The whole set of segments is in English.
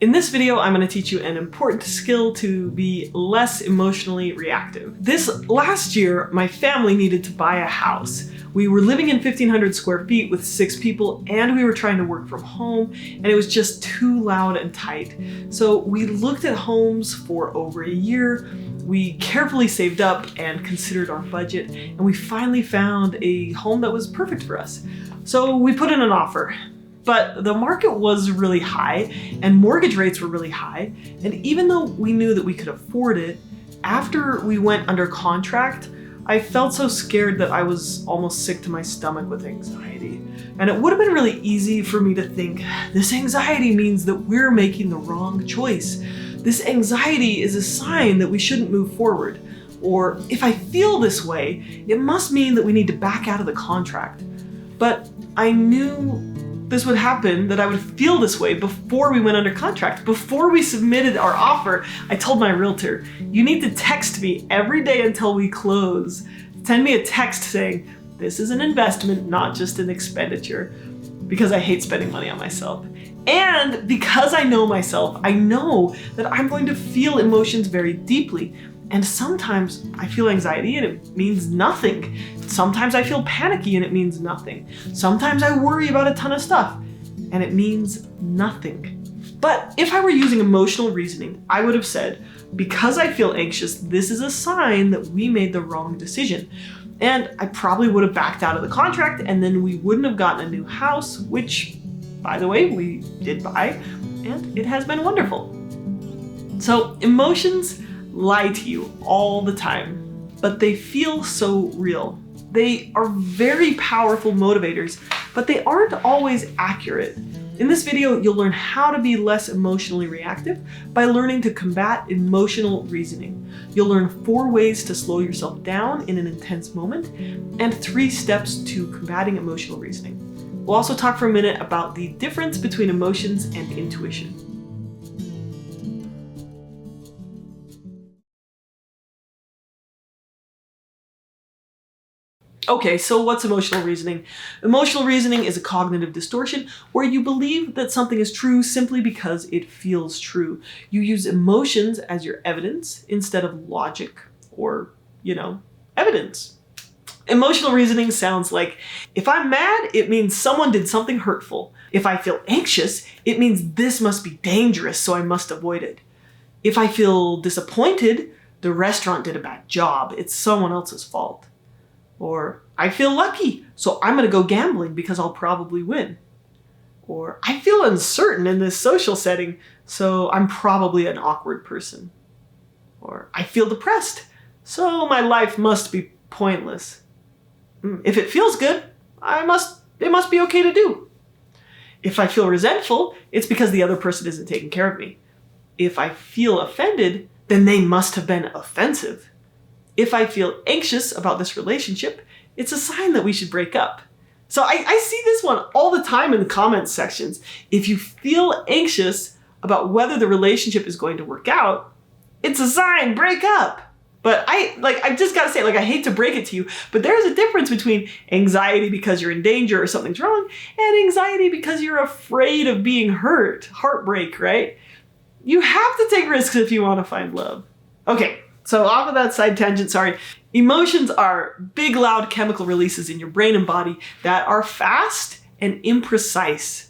In this video, I'm going to teach you an important skill to be less emotionally reactive. This last year, my family needed to buy a house. We were living in 1,500 square feet with 6 people, and we were trying to work from home, and it was just too loud and tight. So we looked at homes for over a year. We carefully saved up and considered our budget, and we finally found a home that was perfect for us. So we put in an offer. But the market was really high and mortgage rates were really high. And even though we knew that we could afford it, after we went under contract, I felt so scared that I was almost sick to my stomach with anxiety. And it would have been really easy for me to think, this anxiety means that we're making the wrong choice. This anxiety is a sign that we shouldn't move forward. Or if I feel this way, it must mean that we need to back out of the contract. But I knew this would happen, that I would feel this way before we went under contract. Before we submitted our offer, I told my realtor, you need to text me every day until we close. Send me a text saying, this is an investment, not just an expenditure, because I hate spending money on myself. And because I know myself, I know that I'm going to feel emotions very deeply. And sometimes I feel anxiety and it means nothing. Sometimes I feel panicky and it means nothing. Sometimes I worry about a ton of stuff and it means nothing. But if I were using emotional reasoning, I would have said, because I feel anxious, this is a sign that we made the wrong decision. And I probably would have backed out of the contract and then we wouldn't have gotten a new house, which, by the way, we did buy, and it has been wonderful. So emotions lie to you all the time, but they feel so real. They are very powerful motivators, but they aren't always accurate. In this video, you'll learn how to be less emotionally reactive by learning to combat emotional reasoning. You'll learn 4 ways to slow yourself down in an intense moment and 3 steps to combating emotional reasoning. We'll also talk for a minute about the difference between emotions and intuition. Okay, so what's emotional reasoning? Emotional reasoning is a cognitive distortion where you believe that something is true simply because it feels true. You use emotions as your evidence instead of logic or, evidence. Emotional reasoning sounds like, if I'm mad, it means someone did something hurtful. If I feel anxious, it means this must be dangerous, so I must avoid it. If I feel disappointed, the restaurant did a bad job. It's someone else's fault. Or, I feel lucky, so I'm going to go gambling because I'll probably win. Or, I feel uncertain in this social setting, so I'm probably an awkward person. Or, I feel depressed, so my life must be pointless. If it feels good, it must be okay to do. If I feel resentful, it's because the other person isn't taking care of me. If I feel offended, then they must have been offensive. If I feel anxious about this relationship, it's a sign that we should break up. So I see this one all the time in the comments sections. If you feel anxious about whether the relationship is going to work out, it's a sign, break up. But I just gotta say, I hate to break it to you, but there's a difference between anxiety because you're in danger or something's wrong, and anxiety because you're afraid of being hurt, heartbreak, right? You have to take risks if you want to find love. Okay. So off of that side tangent, sorry. Emotions are big, loud chemical releases in your brain and body that are fast and imprecise.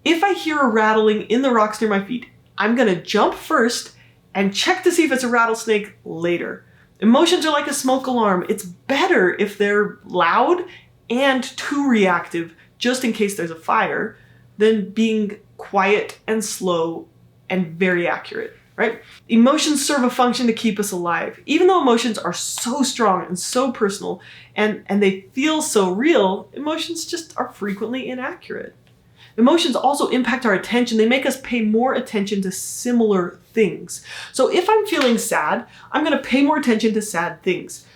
If I hear a rattling in the rocks near my feet, I'm gonna jump first and check to see if it's a rattlesnake later. Emotions are like a smoke alarm. It's better if they're loud and too reactive, just in case there's a fire, than being quiet and slow and very accurate. Right? Emotions serve a function to keep us alive. Even though emotions are so strong and so personal and they feel so real, emotions just are frequently inaccurate. Emotions also impact our attention. They make us pay more attention to similar things. So if I'm feeling sad, I'm going to pay more attention to sad things.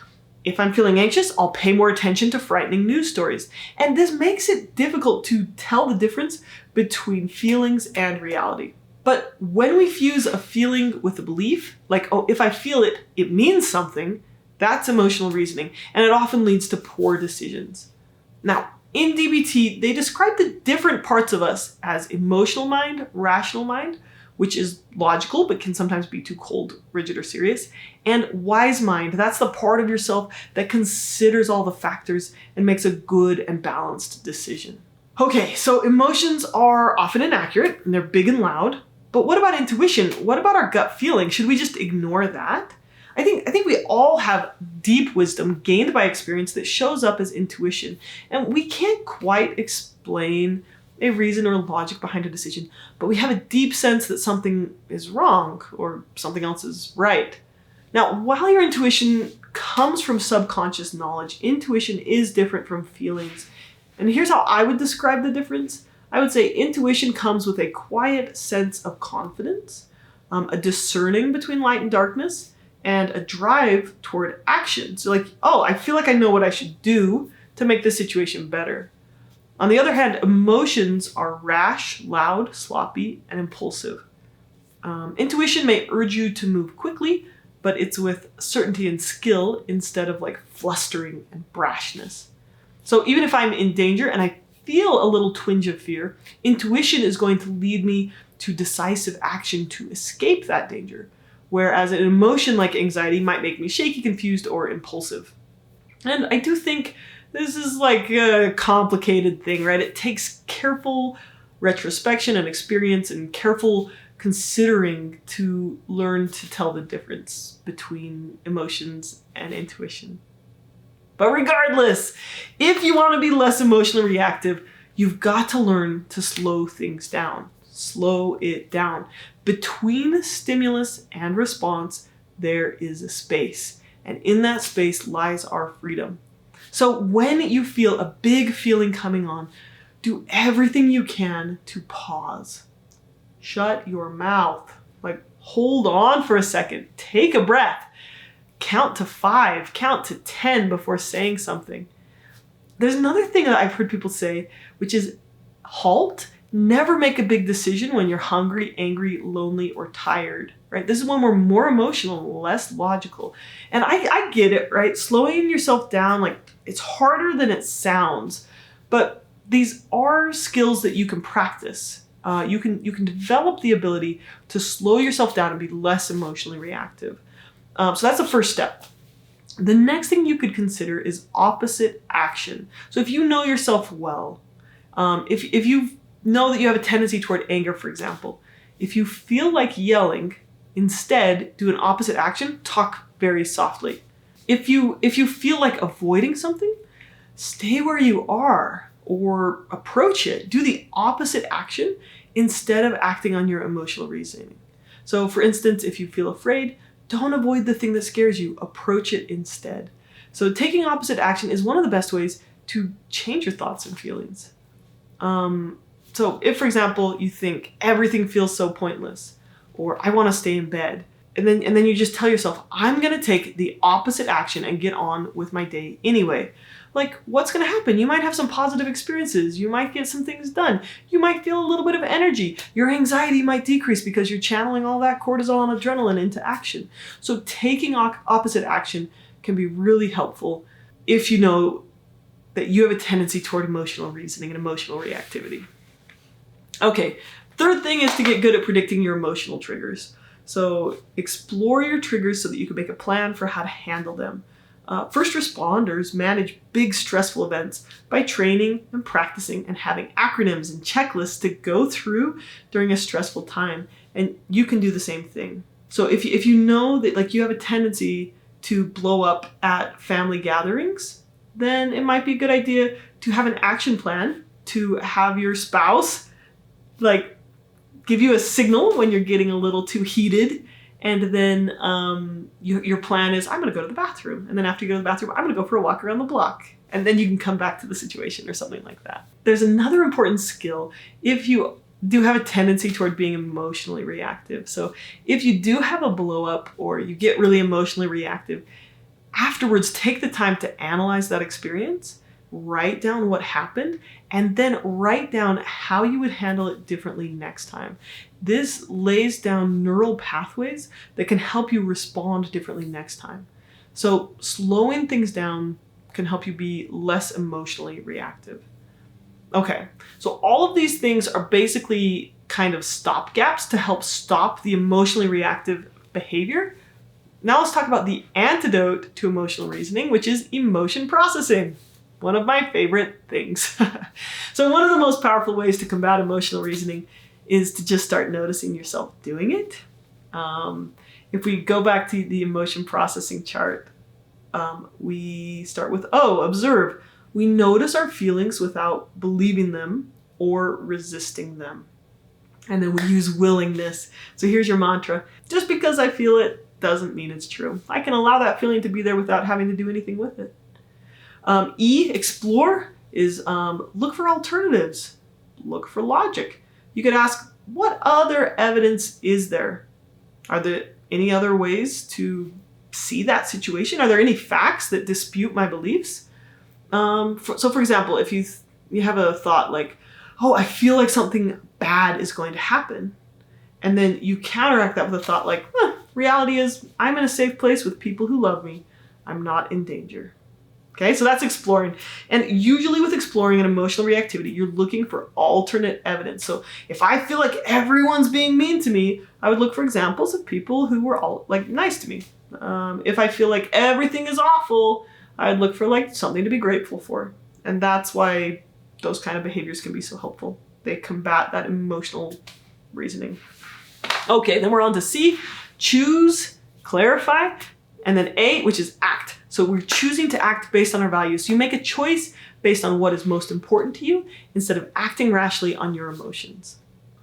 If I'm feeling anxious, I'll pay more attention to frightening news stories. And this makes it difficult to tell the difference between feelings and reality. But when we fuse a feeling with a belief, like, oh, if I feel it, it means something, that's emotional reasoning, and it often leads to poor decisions. Now, in DBT, they describe the different parts of us as emotional mind, rational mind, which is logical but can sometimes be too cold, rigid, or serious. And wise mind, that's the part of yourself that considers all the factors and makes a good and balanced decision. Okay, so emotions are often inaccurate and they're big and loud. But what about intuition? What about our gut feeling? Should we just ignore that? I think we all have deep wisdom gained by experience that shows up as intuition. And we can't quite explain a reason or logic behind a decision, but we have a deep sense that something is wrong or something else is right. Now, while your intuition comes from subconscious knowledge, intuition is different from feelings. And here's how I would describe the difference. I would say intuition comes with a quiet sense of confidence, a discerning between light and darkness, and a drive toward action. So like, oh, I feel like I know what I should do to make this situation better. On the other hand, emotions are rash, loud, sloppy, and impulsive. Intuition may urge you to move quickly, but it's with certainty and skill instead of like flustering and brashness. So even if I'm in danger and I feel a little twinge of fear, intuition is going to lead me to decisive action to escape that danger. Whereas an emotion like anxiety might make me shaky, confused, or impulsive. And I do think this is like a complicated thing, right? It takes careful retrospection and experience and careful considering to learn to tell the difference between emotions and intuition. But regardless, if you want to be less emotionally reactive, you've got to learn to slow things down. Slow it down. Between stimulus and response, there is a space. And in that space lies our freedom. So when you feel a big feeling coming on, do everything you can to pause. Shut your mouth. Like, hold on for a second. Take a breath. Count to 5, count to 10 before saying something. There's another thing that I've heard people say, which is halt. Never make a big decision when you're hungry, angry, lonely, or tired, right? This is when we're more emotional, less logical. And I get it, right? Slowing yourself down, like, it's harder than it sounds, but these are skills that you can practice. You can develop the ability to slow yourself down and be less emotionally reactive. So that's the first step. The next thing you could consider is opposite action. So if you know yourself well, if you know that you have a tendency toward anger, for example, if you feel like yelling, instead do an opposite action, talk very softly. If you feel like avoiding something, stay where you are or approach it. Do the opposite action instead of acting on your emotional reasoning. So for instance, if you feel afraid, don't avoid the thing that scares you, approach it instead. So taking opposite action is one of the best ways to change your thoughts and feelings. So if, for example, you think everything feels so pointless, or I want to stay in bed, and then you just tell yourself, I'm going to take the opposite action and get on with my day anyway. Like, what's going to happen? You might have some positive experiences. You might get some things done. You might feel a little bit of energy. Your anxiety might decrease because you're channeling all that cortisol and adrenaline into action. So taking opposite action can be really helpful if you know that you have a tendency toward emotional reasoning and emotional reactivity. Okay, third thing is to get good at predicting your emotional triggers. So explore your triggers so that you can make a plan for how to handle them. First responders manage big stressful events by training and practicing and having acronyms and checklists to go through during a stressful time. And you can do the same thing. So if you know that like you have a tendency to blow up at family gatherings, then it might be a good idea to have an action plan to have your spouse like give you a signal when you're getting a little too heated. And then your plan is, I'm going to go to the bathroom. And then after you go to the bathroom, I'm going to go for a walk around the block. And then you can come back to the situation or something like that. There's another important skill if you do have a tendency toward being emotionally reactive. So if you do have a blow up or you get really emotionally reactive, afterwards take the time to analyze that experience, write down what happened, and then write down how you would handle it differently next time. This lays down neural pathways that can help you respond differently next time. So slowing things down can help you be less emotionally reactive. Okay, so all of these things are basically kind of stopgaps to help stop the emotionally reactive behavior. Now let's talk about the antidote to emotional reasoning, which is emotion processing. One of my favorite things. So one of the most powerful ways to combat emotional reasoning is to just start noticing yourself doing it. If we go back to the emotion processing chart, we start with observe. We notice our feelings without believing them or resisting them. And then we use willingness. So here's your mantra. Just because I feel it doesn't mean it's true. I can allow that feeling to be there without having to do anything with it. Explore is look for alternatives. Look for logic. You could ask, what other evidence is there? Are there any other ways to see that situation? Are there any facts that dispute my beliefs? So for example, if you have a thought like, I feel like something bad is going to happen. And then you counteract that with a thought like, reality is I'm in a safe place with people who love me. I'm not in danger. Okay, so that's exploring. And usually with exploring and emotional reactivity, you're looking for alternate evidence. So if I feel like everyone's being mean to me, I would look for examples of people who were all nice to me. If I feel like everything is awful, I'd look for something to be grateful for. And that's why those kind of behaviors can be so helpful. They combat that emotional reasoning. Okay, then we're on to C, choose, clarify, and then A, which is act. So we're choosing to act based on our values. So you make a choice based on what is most important to you instead of acting rashly on your emotions.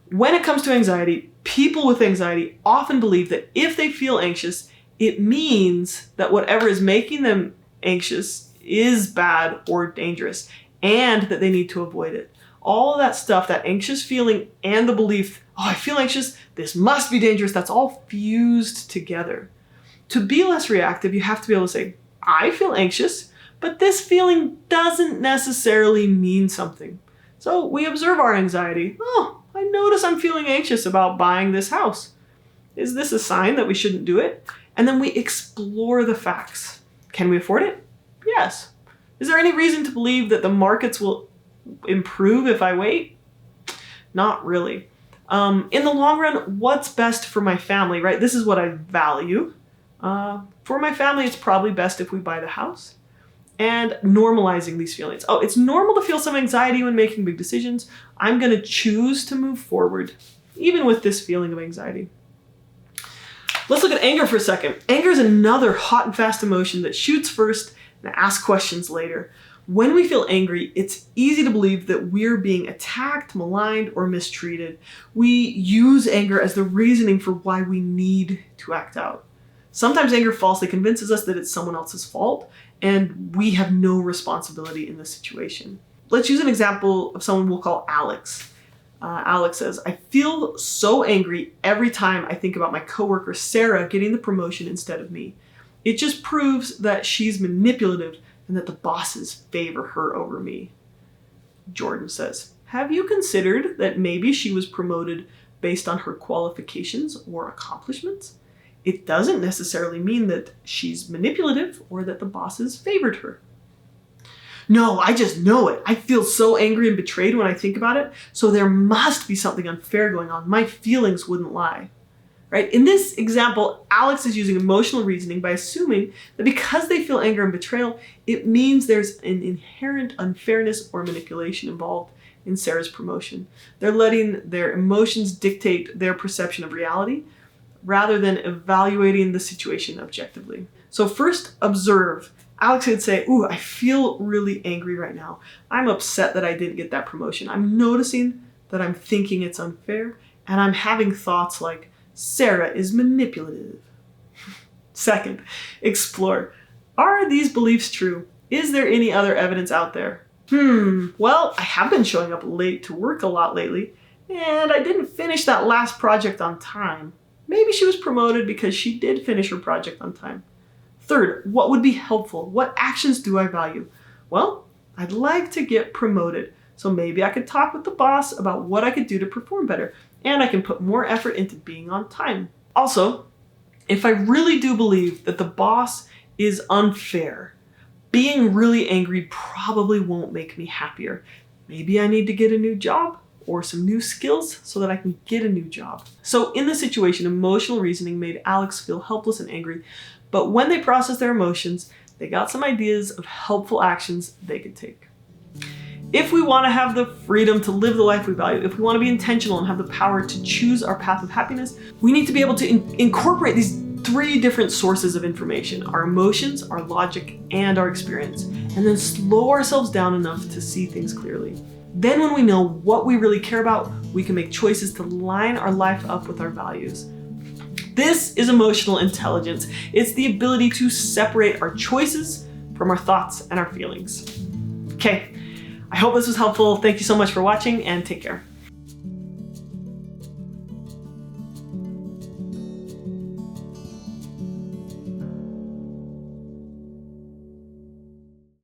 When it comes to anxiety, people with anxiety often believe that if they feel anxious, it means that whatever is making them anxious is bad or dangerous and that they need to avoid it. All of that stuff, that anxious feeling and the belief, I feel anxious, this must be dangerous, that's all fused together. To be less reactive, you have to be able to say, I feel anxious, but this feeling doesn't necessarily mean something. So we observe our anxiety. I notice I'm feeling anxious about buying this house. Is this a sign that we shouldn't do it? And then we explore the facts. Can we afford it? Yes. Is there any reason to believe that the markets will improve if I wait? Not really. In the long run, what's best for my family, right? This is what I value. For my family, it's probably best if we buy the house. And normalizing these feelings. It's normal to feel some anxiety when making big decisions. I'm going to choose to move forward, even with this feeling of anxiety. Let's look at anger for a second. Anger is another hot and fast emotion that shoots first and asks questions later. When we feel angry, it's easy to believe that we're being attacked, maligned, or mistreated. We use anger as the reasoning for why we need to act out. Sometimes anger falsely convinces us that it's someone else's fault, and we have no responsibility in the situation. Let's use an example of someone we'll call Alex. Alex says, I feel so angry every time I think about my coworker Sarah getting the promotion instead of me. It just proves that she's manipulative and that the bosses favor her over me. Jordan says, have you considered that maybe she was promoted based on her qualifications or accomplishments? It doesn't necessarily mean that she's manipulative or that the bosses favored her. No, I just know it. I feel so angry and betrayed when I think about it, so there must be something unfair going on. My feelings wouldn't lie. Right? In this example, Alex is using emotional reasoning by assuming that because they feel anger and betrayal, it means there's an inherent unfairness or manipulation involved in Sarah's promotion. They're letting their emotions dictate their perception of reality rather than evaluating the situation objectively. So first, observe. Alex would say, I feel really angry right now. I'm upset that I didn't get that promotion. I'm noticing that I'm thinking it's unfair, and I'm having thoughts like, Sarah is manipulative. Second, explore. Are these beliefs true? Is there any other evidence out there? Well, I have been showing up late to work a lot lately, and I didn't finish that last project on time. Maybe she was promoted because she did finish her project on time. Third, what would be helpful? What actions do I value? Well, I'd like to get promoted, so maybe I could talk with the boss about what I could do to perform better, and I can put more effort into being on time. Also, if I really do believe that the boss is unfair, being really angry probably won't make me happier. Maybe I need to get a new job or some new skills so that I can get a new job. So in this situation, emotional reasoning made Alex feel helpless and angry, but when they processed their emotions, they got some ideas of helpful actions they could take. If we want to have the freedom to live the life we value, if we want to be intentional and have the power to choose our path of happiness, we need to be able to incorporate these 3 different sources of information: our emotions, our logic, and our experience, and then slow ourselves down enough to see things clearly. Then when we know what we really care about, we can make choices to line our life up with our values. This is emotional intelligence. It's the ability to separate our choices from our thoughts and our feelings. Okay, I hope this was helpful. Thank you so much for watching, and take care.